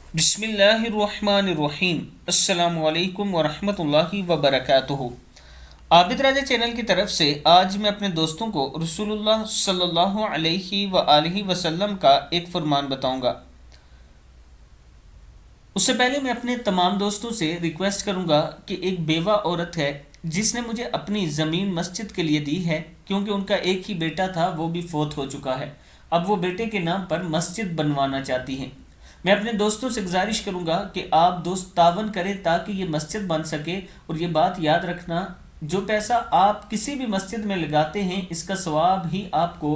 बिस्मिल्लाहिर्रहमानिर्रहीम। अस्सलामु अलैकुम वरहमतुल्लाहि वबरकातुहू। आबिद राजा चैनल की तरफ से आज मैं अपने दोस्तों को रसूलुल्लाह सल्लल्लाहु अलैहि व आलिहि वसल्लम का एक फरमान बताऊंगा। उससे पहले मैं अपने तमाम दोस्तों से रिक्वेस्ट करूंगा कि एक बेवा औरत है जिसने मुझे अपनी ज़मीन मस्जिद के लिए दी है, क्योंकि उनका एक ही बेटा था, वो भी फौत हो चुका है। अब वो बेटे के नाम पर मस्जिद बनवाना चाहती हैं। मैं अपने दोस्तों से गुजारिश करूंगा कि आप दोस्त तावन करें ताकि ये मस्जिद बन सके। और ये बात याद रखना, जो पैसा आप किसी भी मस्जिद में लगाते हैं इसका सवाब ही आपको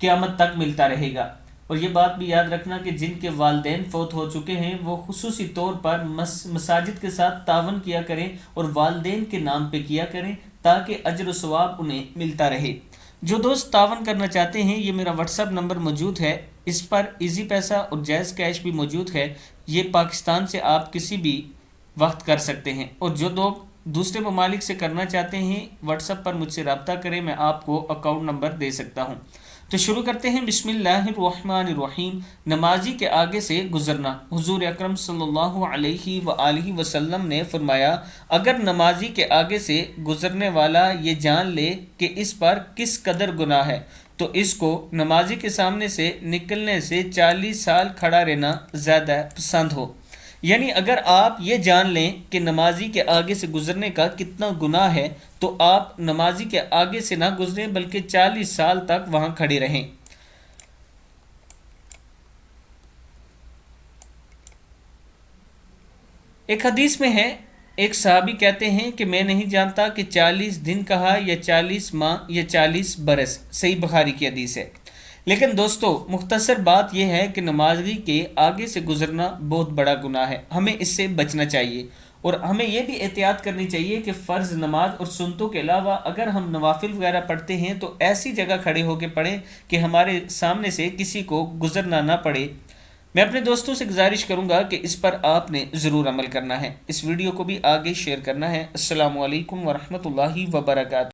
क़यामत तक मिलता रहेगा। और ये बात भी याद रखना कि जिनके वालिदैन फौत हो चुके हैं वो खुसूसी तौर पर मसाजिद के साथ तावन किया करें और वालिदैन के नाम पे किया करें ताकि अजर व सवाब उन्हें मिलता रहे। जो दोस्त तावन करना चाहते हैं, ये मेरा व्हाट्सअप नंबर मौजूद है, इस पर इजी पैसा और जायज़ कैश भी मौजूद है। ये पाकिस्तान से आप किसी भी वक्त कर सकते हैं। और जो लोग दूसरे ममालिक से करना चाहते हैं, व्हाट्सएप पर मुझसे रब्ता करें, मैं आपको अकाउंट नंबर दे सकता हूँ। तो शुरू करते हैं। बिस्मिल्लाहिर्रहमानिर्रहीम। नमाजी के आगे से गुजरना। हुजूर अकरम सल्लल्लाहु अलैहि व आलिहि वसल्लम ने फरमाया, अगर नमाजी के आगे से गुजरने वाला ये जान ले कि इस पर किस कदर गुनाह है, तो इसको नमाजी के सामने से निकलने से 40 साल खड़ा रहना ज़्यादा पसंद हो। यानी अगर आप ये जान लें कि नमाजी के आगे से गुजरने का कितना गुनाह है, तो आप नमाजी के आगे से ना गुजरें बल्कि 40 साल तक वहाँ खड़े रहें। एक हदीस में है, एक सहाबी कहते हैं कि मैं नहीं जानता कि 40 दिन कहा या 40 माह या 40 बरस। सही बुखारी की हदीस है। लेकिन दोस्तों, मुख्तसर बात यह है कि नमाजी के आगे से गुजरना बहुत बड़ा गुनाह है, हमें इससे बचना चाहिए। और हमें यह भी एहतियात करनी चाहिए कि फ़र्ज़ नमाज और सुन्नतों के अलावा अगर हम नवाफिल वगैरह पढ़ते हैं तो ऐसी जगह खड़े होकर पढ़ें कि हमारे सामने से किसी को गुजरना ना पड़े। मैं अपने दोस्तों से गुजारिश करूंगा कि इस पर आपने ज़रूर अमल करना है। इस वीडियो को भी आगे शेयर करना है। अस्सलामु अलैकुम वरहमतुल्लाहि वबरकातुहू।